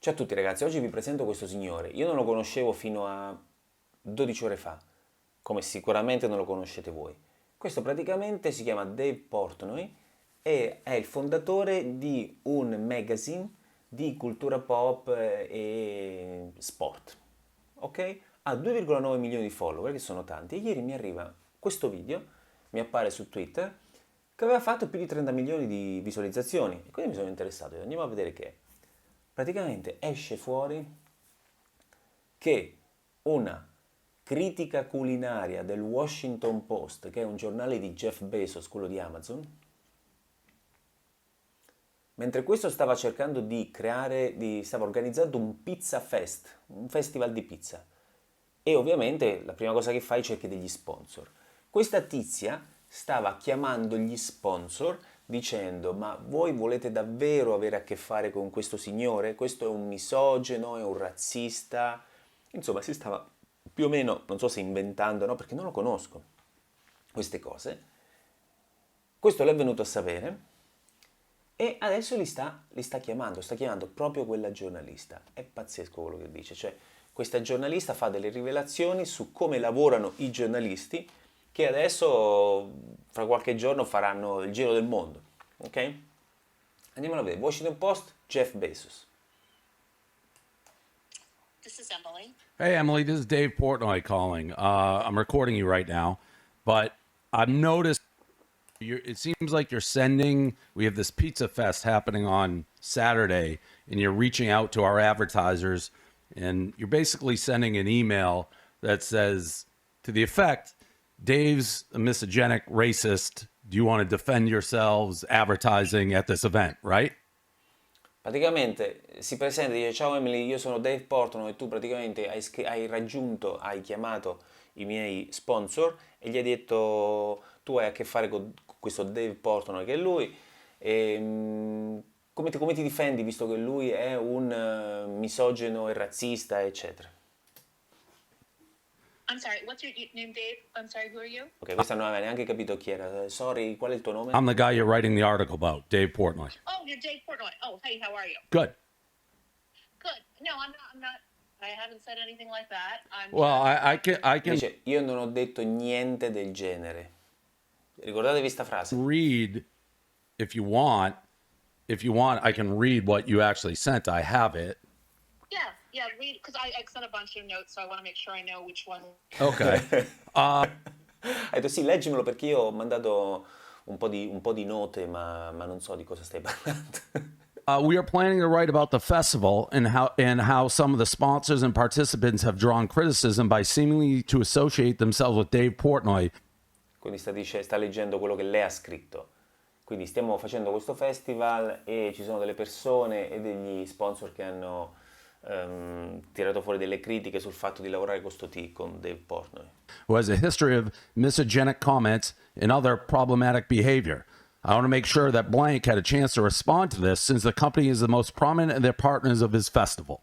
Ciao a tutti ragazzi, oggi vi presento questo signore. Io non lo conoscevo fino a 12 ore fa, come sicuramente non lo conoscete voi. Questo praticamente si chiama Dave Portnoy e è il fondatore di un magazine di cultura pop e sport. Ok? Ha 2,9 milioni di follower, che sono tanti, e ieri mi arriva questo video, mi appare su Twitter, che aveva fatto più di 30 milioni di visualizzazioni. E quindi mi sono interessato, andiamo a vedere che è. Praticamente esce fuori che una critica culinaria del Washington Post, che è un giornale di Jeff Bezos, quello di Amazon, mentre questo stava cercando di stava organizzando un pizza fest, un festival di pizza. E ovviamente la prima cosa che fai cerchi degli sponsor. Questa tizia stava chiamando gli sponsor dicendo: ma voi volete davvero avere a che fare con questo signore? Questo è un misogino, è un razzista. Insomma, si stava più o meno, non so se inventando, no, perché non lo conosco, queste cose. Questo l'è venuto a sapere e adesso li sta chiamando proprio quella giornalista. È pazzesco quello che dice, cioè questa giornalista fa delle rivelazioni su come lavorano i giornalisti che adesso, fra qualche giorno, faranno il giro del mondo. Ok? Andiamo a vedere. Washington Post, Jeff Bezos. This is Emily. Hey, Emily, this is Dave Portnoy calling. I'm recording you right now, but I've noticed it seems like you're sending, we have this pizza fest happening on Saturday, and you're reaching out to our advertisers, and you're basically sending an email that says, to the effect, Dave's a misogenic racist. Do you want to defend yourselves advertising at this event, right? Praticamente si presenta e dice: ciao Emily, io sono Dave Portnoy e tu praticamente hai chiamato i miei sponsor e gli hai detto: tu hai a che fare con questo Dave Portnoy che è lui, e come ti difendi visto che lui è un misogino e razzista, eccetera. I'm sorry, what's your name, Dave? I'm sorry, who are you? Ok, questa non aveva neanche capito chi era. Sorry, qual è il tuo nome? I'm the guy you're writing the article about, Dave Portnoy. Oh, you're Dave Portnoy. Oh, hey, how are you? Good. Good. No, I'm not. I haven't said anything like that. Well, I can Dice: io non ho detto niente del genere. Ricordatevi questa frase. read if you want. If you want, I can read what you actually sent. I have it. Yeah, read, because I sent a bunch of notes, so I want to make sure I know which one. Okay. Ha detto: sì, leggimelo perché io ho mandato un po' di note, ma non so di cosa stai parlando. We are planning to write about the festival and how some of the sponsors and participants have drawn criticism by seemingly to associate themselves with Dave Portnoy. Quindi sta leggendo quello che lei ha scritto. Quindi stiamo facendo questo festival e ci sono delle persone e degli sponsor che hanno tirato fuori delle critiche sul fatto di lavorare con Dave Portnoy, Who has a history of misogenic comments and other problematic behavior. I want to make sure that blank had a chance to respond to this since the company is the most prominent and their partners of his festival.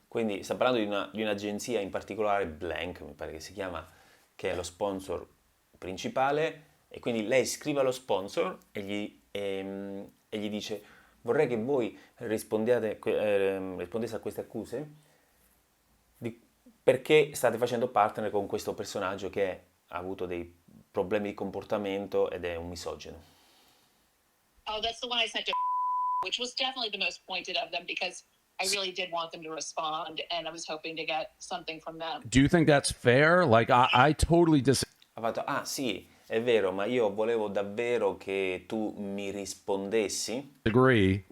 Quindi sta parlando di un'agenzia in particolare, Blank mi pare che si chiama, che è lo sponsor principale, e quindi lei scrive allo sponsor e gli dice: vorrei che voi rispondeste a queste accuse perché state facendo partner con questo personaggio che ha avuto dei problemi di comportamento ed è un misogino. Oh, that's the one I sent to, which was definitely the most pointed of them because I really did want them to respond, and I was hoping to get something from them. Do you think that's fair? Like, I totally disagree. Ha fatto: ah sì, è vero, ma io volevo davvero che tu mi rispondessi.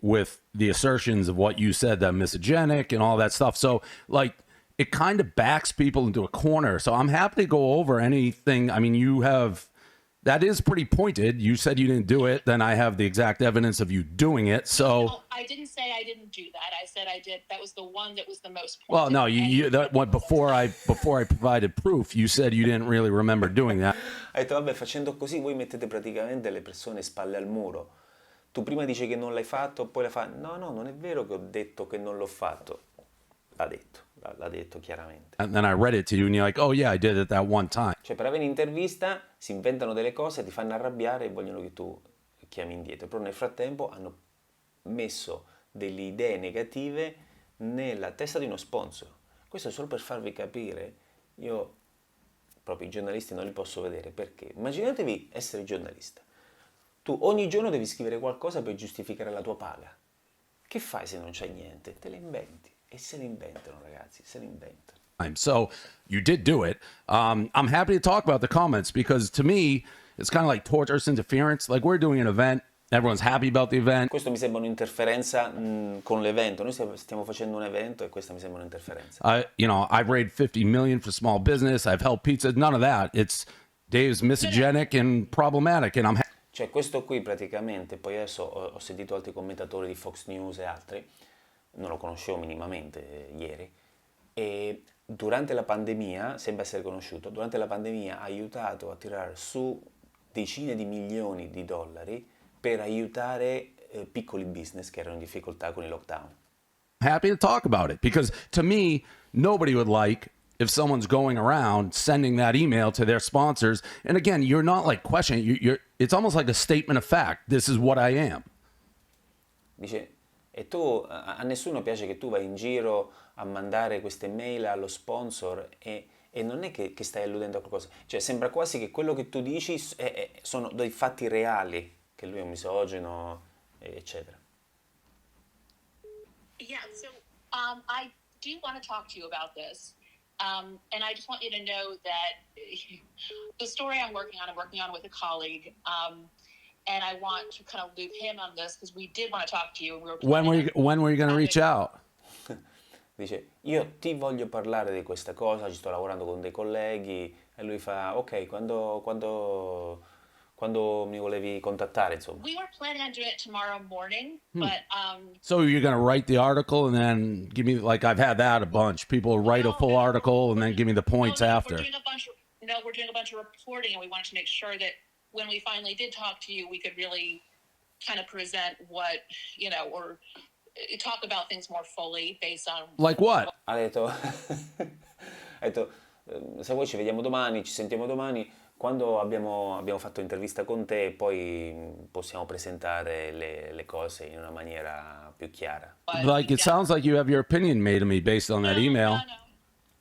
With the assertions of what you said, that misogenic and all that stuff. So, like, it kind of backs people into a corner. So I'm happy to go over anything. I mean, that is pretty pointed. You said you didn't do it. Then I have the exact evidence of you doing it. So. No, I didn't say I didn't do that. I said I did. That was the one that was the most pointed. Well, no, that went before I provided proof. You said you didn't really remember doing that. Ha detto: vabbè, facendo così voi mettete praticamente le persone spalle al muro. Tu prima dici che non l'hai fatto, poi la fai. No, non è vero che ho detto che non l'ho fatto. L'ha detto chiaramente. And then I read it to you and you're like, oh yeah, I did it that one time. Cioè, per avere un'intervista si inventano delle cose, ti fanno arrabbiare e vogliono che tu chiami indietro. Però nel frattempo hanno messo delle idee negative nella testa di uno sponsor. Questo è solo per farvi capire, io proprio i giornalisti non li posso vedere perché immaginatevi essere giornalista. Tu ogni giorno devi scrivere qualcosa per giustificare la tua paga. Che fai se non c'hai niente? Te le inventi. E se ne inventano, ragazzi, se ne inventano. So you did do it. I'm happy to talk about the comments because to me, it's kind of like torturous interference. Like we're doing an event, everyone's happy about the event. Questo mi sembra un'interferenza con l'evento. Noi stiamo facendo un evento e questa mi sembra un'interferenza. I've raised 50 million for small business. I've helped pizza. None of that. It's Dave's misogenic and problematic, and I'm. Cioè questo qui praticamente, poi adesso ho sentito altri commentatori di Fox News e altri, non lo conoscevo minimamente ieri, e durante la pandemia, sembra essere conosciuto, durante la pandemia ha aiutato a tirare su decine di milioni di dollari per aiutare piccoli business che erano in difficoltà con il lockdown. Happy to talk about it because to me, nobody would like if someone's going around sending that email to their sponsors. And again, you're not like questioning, it's almost like a statement of fact. This is what I am. Dice, e tu, a nessuno piace che tu vai in giro a mandare queste mail allo sponsor e non è che stai alludendo a qualcosa. Cioè sembra quasi che quello che tu dici sono dei fatti reali, che lui è un misogino, eccetera. Yeah, so I do want to talk to you about this. And I just want you to know that the story I'm working on with a colleague. And I want to kind of loop him on this because we did want to talk to you. When were you going to reach out? Dice, io ti voglio parlare di questa cosa, ci sto lavorando con dei colleghi, e lui fa, ok, quando mi volevi contattare, insomma. We were planning on doing it tomorrow morning, but So you're going to write the article and then give me, like I've had that a bunch. People write a full article and then give me the points after. We're doing a bunch of reporting, and we wanted to make sure that when we finally did talk to you, we could really kind of present what, or talk about things more fully based on... Like what? Ha detto, se vuoi ci vediamo domani, ci sentiamo domani, quando abbiamo fatto intervista con te, poi possiamo presentare le cose in una maniera più chiara. Like it sounds like you have your opinion made of me based on that email. No.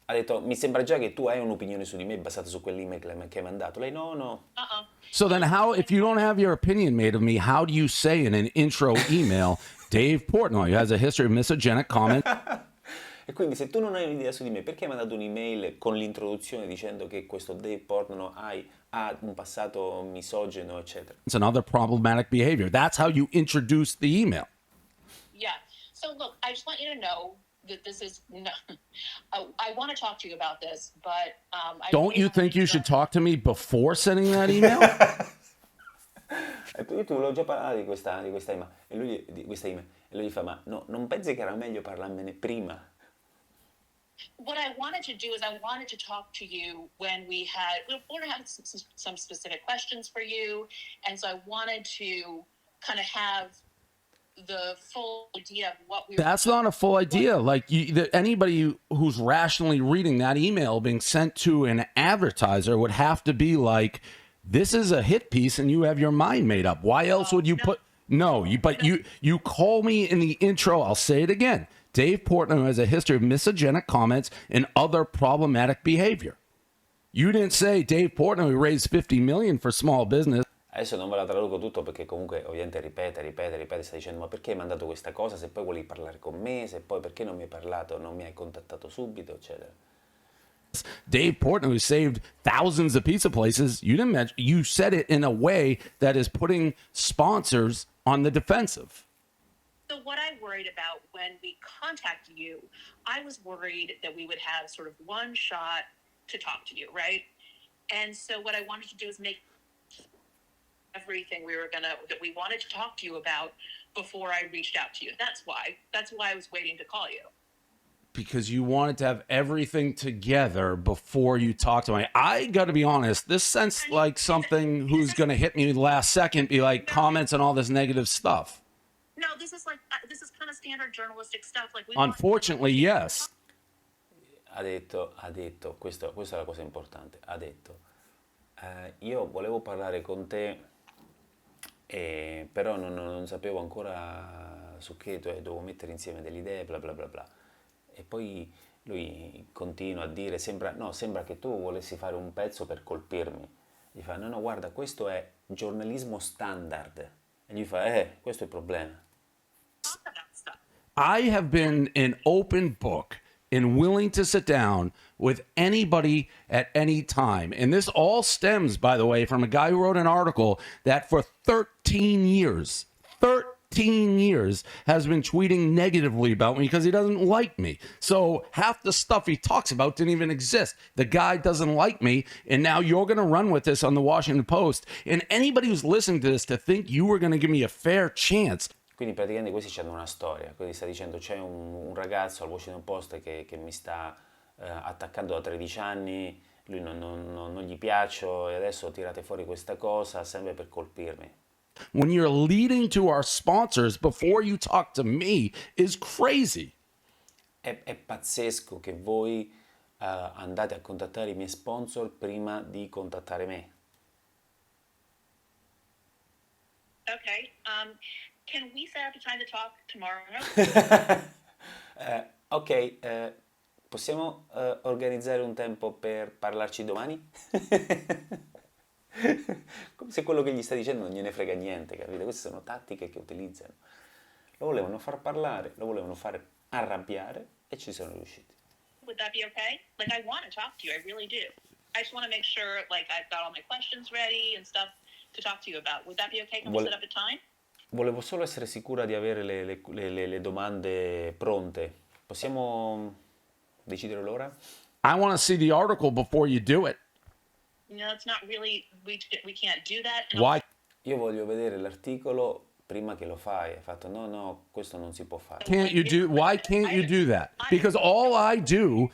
Ha detto, mi sembra già che tu hai un'opinione su di me basata su quell'email che hai mandato. Lei no. So then if you don't have your opinion made of me, how do you say in an intro email, Dave Portnoy has a history of misogenic comments? E quindi se tu non hai un'idea su di me, perché hai mandato un'email con l'introduzione dicendo che questo Dave Portnoy ha un passato misogeno, eccetera? It's another problematic behavior. That's how you introduce the email. Yeah. So look, I just want you to know that this is I want to talk to you about this, but Don't you think you should talk to me before sending that email? E io ti volevo già parlare di questa email. E lui gli fa, ma no, non pensi che era meglio parlarmene prima? What I wanted to do is I wanted to talk to you when we were having some specific questions for you, and so I wanted to kind of have the full idea of what we were... That's not a full idea. Like anybody who's rationally reading that email being sent to an advertiser would have to be like, this is a hit piece and you have your mind made up. Why else would you put... No, you call me in the intro. I'll say it again. Dave Portnoy has a history of misogenic comments and other problematic behavior. You didn't say Dave Portnoy raised 50 million for small business. Adesso non ve la traduco tutto perché comunque ovviamente ripete, sta dicendo ma perché hai mandato questa cosa, se poi volevi parlare con me, se poi perché non mi hai parlato, non mi hai contattato subito, eccetera. Dave Portnoy saved thousands of pizza places. You didn't mention, you said it in a way that is putting sponsors on the defensive. So what I worried about when we contacted you, I was worried that we would have sort of one shot to talk to you, right? And so what I wanted to do is make everything that we wanted to talk to you about before I reached out to you. That's why I was waiting to call you. Because you wanted to have everything together before you talk to me. I got to be honest, this sounds like something who's going to hit me last second, be like comments on all this negative stuff. No, this is kind of standard journalistic stuff. Like Unfortunately, yes. Ha detto, questa è la cosa importante, ha detto, io volevo parlare con te, però non sapevo ancora su che, dovevo mettere insieme delle idee, bla bla bla bla. E poi lui continua a dire, sembra che tu volessi fare un pezzo per colpirmi. Gli fa, no, no, guarda, questo è giornalismo standard. E gli fa, questo è il problema. Talk about stuff. I have been an open book and willing to sit down with anybody at any time. And this all stems, by the way, from a guy who wrote an article that for 13 years, 13 years has been tweeting negatively about me because he doesn't like me. So half the stuff he talks about didn't even exist. The guy doesn't like me. And now you're going to run with this on the Washington Post. And anybody who's listening to this to think you were going to give me a fair chance. Quindi praticamente questi hanno una storia, quindi sta dicendo c'è un ragazzo al Washington Post che mi sta attaccando da 13 anni, lui non gli piaccio e adesso tirate fuori questa cosa sempre per colpirmi. When you're leading to our sponsors before you talk to me is crazy. È pazzesco che voi andate a contattare i miei sponsor prima di contattare me. Okay. Can we set up a time to talk tomorrow? Ok, possiamo organizzare un tempo per parlarci domani? Come se quello che gli sta dicendo non gliene frega niente, capite? Queste sono tattiche che utilizzano. Lo volevano far parlare, lo volevano fare arrabbiare e ci sono riusciti. Would that be okay? Like, I want to talk to you. I really do. I just want to make sure, like, I've got all my questions ready and stuff to talk to you about. Would that be okay? Can we set up a time? Volevo solo essere sicura di avere le domande pronte. Possiamo decidere l'ora? I want to see the article before you do it. No, it's not really, we can't do that. And Why? Io voglio vedere l'articolo prima che lo fai. Hai fatto no, questo non si può fare. Why can't you do that? Because all I do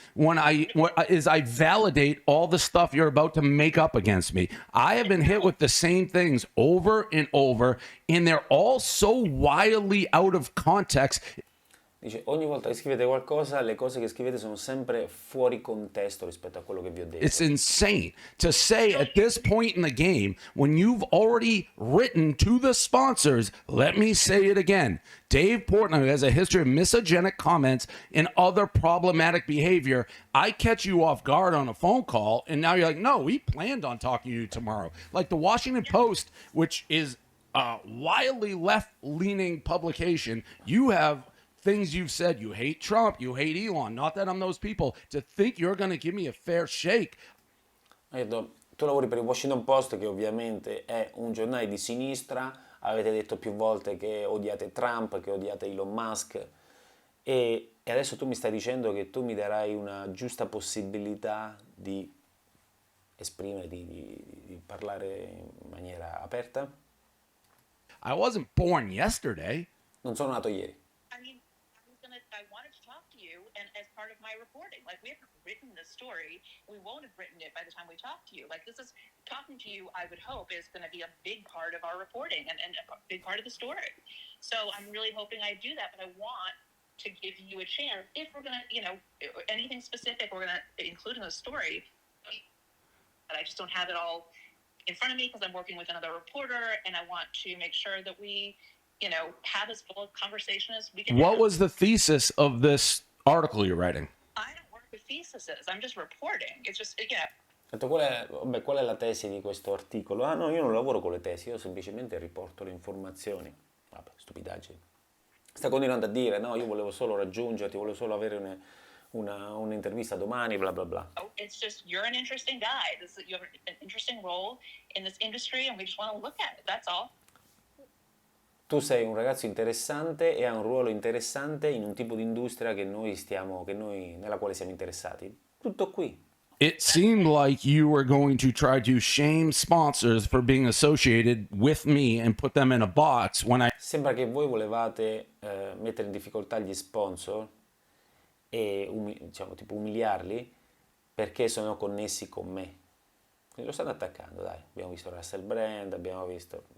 is I validate all the stuff you're about to make up against me. I have been hit with the same things over and over, and they're all so wildly out of context. Dice, ogni volta che scrivete qualcosa, le cose che scrivete sono sempre fuori contesto rispetto a quello che vi ho detto. It's insane to say at this point in the game, when you've already written to the sponsors, let me say it again. Dave Portnoy has a history of misogenic comments and other problematic behavior. I catch you off guard on a phone call, and now you're like, no, we planned on talking to you tomorrow. Like the Washington Post, which is a wildly left-leaning publication, you have things you've said. You hate Trump, you hate Elon. Not that I'm those people. To think you're going to give me a fair shake. Ho detto, tu lavori per il Washington Post, che ovviamente è un giornale di sinistra, avete detto più volte che odiate Trump, che odiate Elon Musk, e adesso tu mi stai dicendo che tu mi darai una giusta possibilità di esprimere, di parlare in maniera aperta? I wasn't born yesterday. Non sono nato ieri. I wanted to talk to you, and as part of my reporting, like, we haven't written this story, we won't have written it by the time we talk to you. Like, this is talking to you, I would hope, is going to be a big part of our reporting and a big part of the story. So I'm really hoping I do that, but I want to give you a chance. If we're going to, anything specific we're going to include in the story, but I just don't have it all in front of me because I'm working with another reporter, and I want to make sure that we have as full a conversation as we can. What was the thesis of this article you're writing? I don't work with theses. I'm just reporting. It's just, Ho detto, qual è la tesi di questo articolo? Ah no, io non lavoro con le tesi, io semplicemente riporto le informazioni. Vabbè, stupidaggine. Sta continuando a dire, no, io volevo solo raggiungerti, volevo solo avere un'intervista domani, bla bla bla. Oh, it's just, you're an interesting guy. You have an interesting role in this industry, and we just want to look at it. That's all. Tu sei un ragazzo interessante e hai un ruolo interessante in un tipo di industria nella quale siamo interessati. Tutto qui. It seemed like you were going to try to shame sponsors for being associated with me and put them in a box when I... Sembra che voi volevate mettere in difficoltà gli sponsor e tipo umiliarli perché sono connessi con me. Quindi lo stanno attaccando, dai. Abbiamo visto Russell Brand, abbiamo visto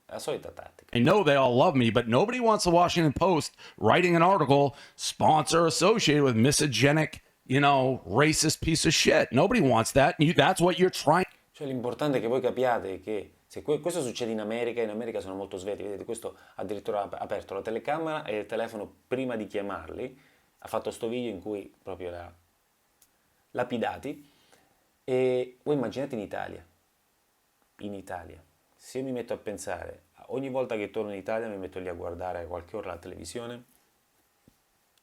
la solita tattica. I know they all love me, but nobody wants the Washington Post writing an article, sponsor associated with misogenic, racist piece of shit. Nobody wants that. That's what you're trying. Cioè l'importante è che voi capiate che se questo succede in America sono molto svegli, vedete, questo addirittura ha aperto la telecamera e il telefono prima di chiamarli, ha fatto sto video in cui proprio era lapidati. E voi immaginate in Italia, se io mi metto a pensare, ogni volta che torno in Italia mi metto lì a guardare qualche ora la televisione,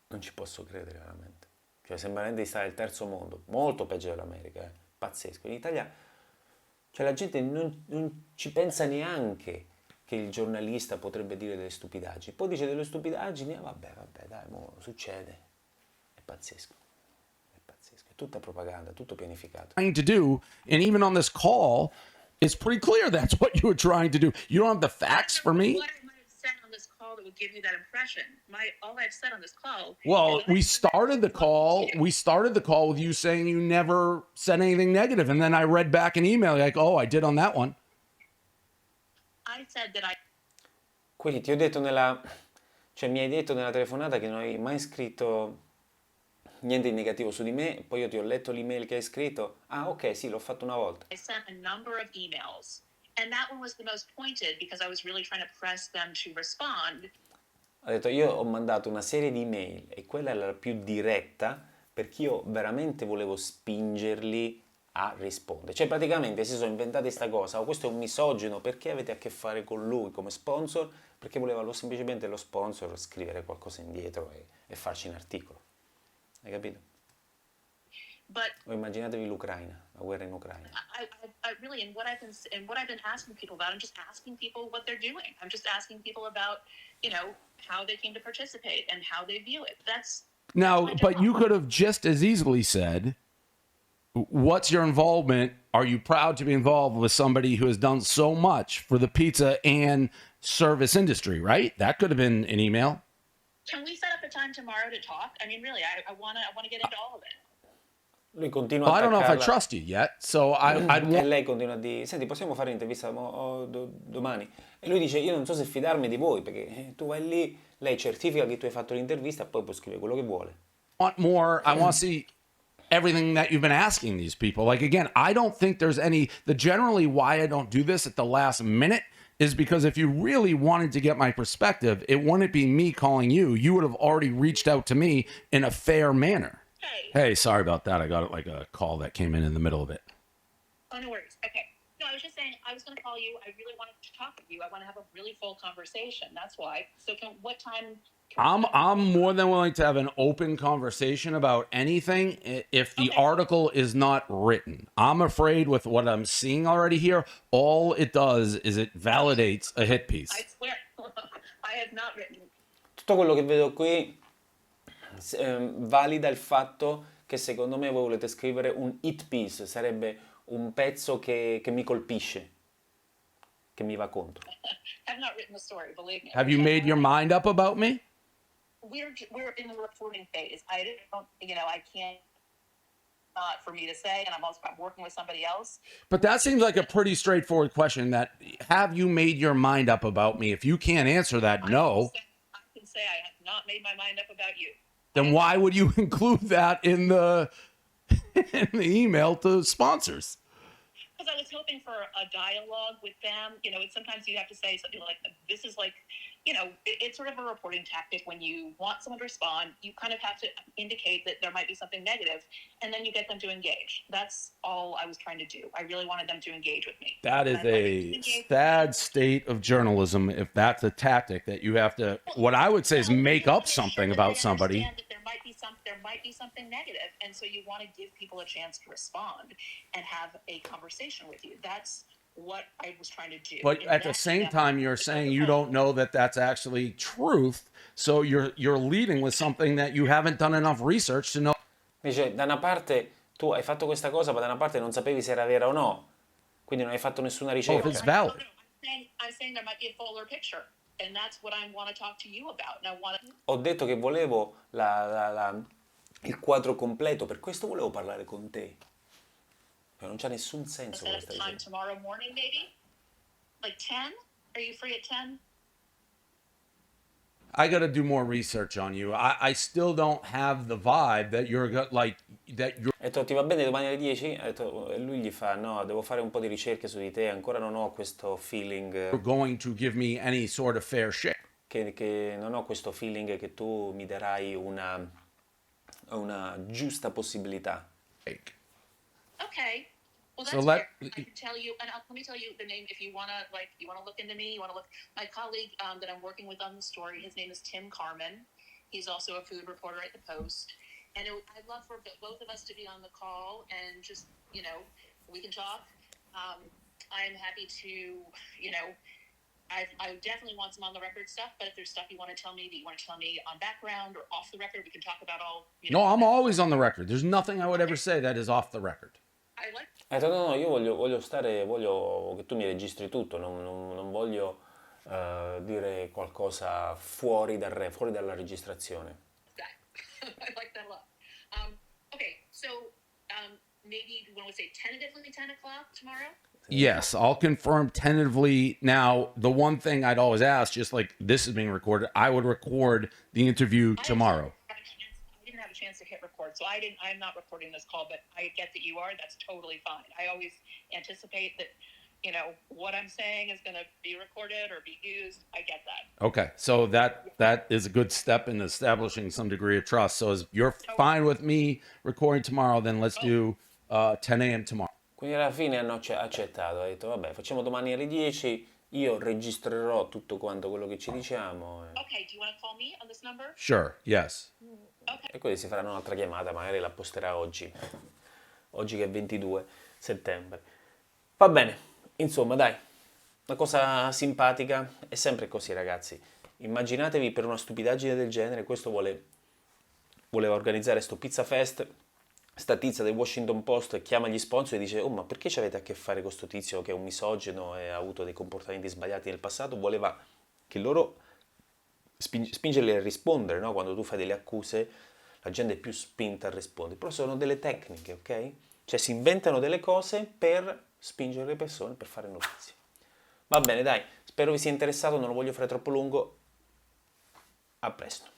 non ci posso credere veramente. Cioè sembra veramente di stare nel terzo mondo, molto peggio dell'America, pazzesco. In Italia, cioè, la gente non ci pensa neanche che il giornalista potrebbe dire delle stupidaggini. Poi dice delle stupidaggini, vabbè, dai, mo, succede. È pazzesco. È tutta propaganda, tutto pianificato. Trying to do, and even on this call, it's pretty clear that's what you were trying to do. You don't have the facts for me. What I might have said on this call that would give you that impression. All I've said on this call. Well, we started the call. We started the call with you saying you never said anything negative, and then I read back an email like, "Oh, I did on that one." I said that I. Quindi mi hai detto nella telefonata che non hai mai scritto niente di negativo su di me, poi io ti ho letto l'email che hai scritto. Ah, ok, sì, l'ho fatto una volta. I sent a number of emails, and that one was the most pointed because I was really trying to press them to respond. Ha detto, io ho mandato una serie di email e quella era la più diretta perché io veramente volevo spingerli a rispondere. Cioè praticamente si sono inventati questa cosa, questo è un misogino, perché avete a che fare con lui come sponsor? Perché voleva semplicemente lo sponsor scrivere qualcosa indietro e farci un articolo. Hai capito? But O immaginatevi l'Ucraina, la guerra in Ucraina. I really, and what I've been asking people about, I'm just asking people what they're doing. I'm just asking people about, how they came to participate and how they view it. That's Now, my but job. you could have just as easily said, "What's your involvement? Are you proud to be involved with somebody who has done so much for the pizza and service industry?" Right? That could have been an email. Can we set up a time tomorrow to talk? I mean, really, I wanna get into all of it. Lui continua Well, a I don't know if I attaccarla trust you yet, so I'd e want. lei continua a dire, senti, possiamo fare un'intervista domani? E lui dice, io non so se fidarmi di voi, perché tu vai lì, lei certifica che tu hai fatto l'intervista e poi puoi scrivere quello che vuole. Want more. I want to see everything that you've been asking these people. Like, again, I don't think there's generally why I don't do this at the last minute is because if you really wanted to get my perspective, it wouldn't be me calling you. You would have already reached out to me in a fair manner. Hey, sorry about that. I got like a call that came in the middle of it. Oh, no worries. Okay. No, I was just saying, I was going to call you. I really wanted to talk with you. I want to have a really full conversation. That's why. So, what time? I'm more than willing to have an open conversation about anything if the article is not written. I'm afraid with what I'm seeing already here, all it does is it validates a hit piece. I swear, I have not written. Tutto quello che vedo qui valida il fatto che secondo me voi volete scrivere un hit piece, sarebbe un pezzo che mi colpisce, che mi va contro. I've not written a story, believe me. Have you made your mind up about me? We're in the reporting phase. I don't, I can't. Not for me to say, and I'm working with somebody else. But that seems like a pretty straightforward question. That have you made your mind up about me? If you can't answer that, no. I can say I have not made my mind up about you. Then why would you include that in the email to sponsors? Because I was hoping for a dialogue with them. Sometimes you have to say something like, this is like, it's sort of a reporting tactic. When you want someone to respond, you kind of have to indicate that there might be something negative, and then you get them to engage. That's all I was trying to do. I really wanted them to engage with me. That is a sad state of journalism if that's a tactic that you have to, what I would say is make up something about somebody. That there might be something negative, and so you want to give people a chance to respond and have a conversation with you. That's what I was trying to do. But at the same time, you're saying you don't know that that's actually truth, so you're leading with something that you haven't done enough research to know. Dice, da una parte tu hai fatto questa cosa, ma da una parte non sapevi se era vera o no, quindi non hai fatto nessuna ricerca. If it's valid. I'm saying there might be a fuller picture, and that's what I want to talk to you about. And I want to. Ho detto che volevo il quadro completo, per questo volevo parlare con te. Non c'ha nessun senso Set questa up time ricerca. tomorrow morning, maybe, like 10. Are you free at 10? I got to do more research on you. I still don't have the vibe that you're like that you're. Ha detto, ti va bene domani alle 10? Ha detto, e lui gli fa, no, devo fare un po' di ricerche su di te, ancora non ho questo feeling, Going to give me any sort of fair share. che non ho questo feeling che tu mi darai una giusta possibilità. Like, Okay. Well, So that's let- fair. I can tell you, and let me tell you the name if you wanna you wanna look into me. You wanna look. My colleague that I'm working with on the story, his name is Tim Carmen. He's also a food reporter at the Post, and I'd love for both of us to be on the call and just we can talk. I'm happy to I definitely want some on the record stuff, but if there's stuff you want to tell me that you want to tell me on background or off the record, we can talk about all. no, I'm always on the record. There's nothing I would ever say that is off the record. I like. No, io voglio che tu mi registri tutto, non voglio dire qualcosa fuori dalla registrazione. That. I like that a lot. Okay, so maybe you want to say tentatively 10 o'clock tomorrow? Yes, I'll confirm tentatively. Now, the one thing I'd always ask, just like this is being recorded, I would record the interview tomorrow. I didn't have a chance to hit record, so I'm not recording this call, but I get that you are. That's totally fine. I always anticipate that, what I'm saying is going to be recorded or be used. I get that. Okay, so that is a good step in establishing some degree of trust. So as you're fine with me recording tomorrow, then let's do 10 a.m. tomorrow. Quindi alla fine hanno accettato, ha detto vabbè facciamo domani alle 10, io registrerò tutto quanto quello che ci diciamo. Okay, do you want to call me on this number? Sure, yes. E quindi si faranno un'altra chiamata, magari la posterà oggi che è 22 settembre. Va bene, insomma dai, una cosa simpatica, è sempre così ragazzi. Immaginatevi per una stupidaggine del genere, questo voleva organizzare sto Pizza Fest, sta tizia del Washington Post e chiama gli sponsor e dice: oh, ma perché ci avete a che fare con sto tizio che è un misogino e ha avuto dei comportamenti sbagliati nel passato? Voleva che loro spingerli a rispondere, no? Quando tu fai delle accuse la gente è più spinta a rispondere, però sono delle tecniche, ok? Cioè si inventano delle cose per spingere le persone per fare notizie. Va bene, dai, spero vi sia interessato, non lo voglio fare troppo lungo. A presto.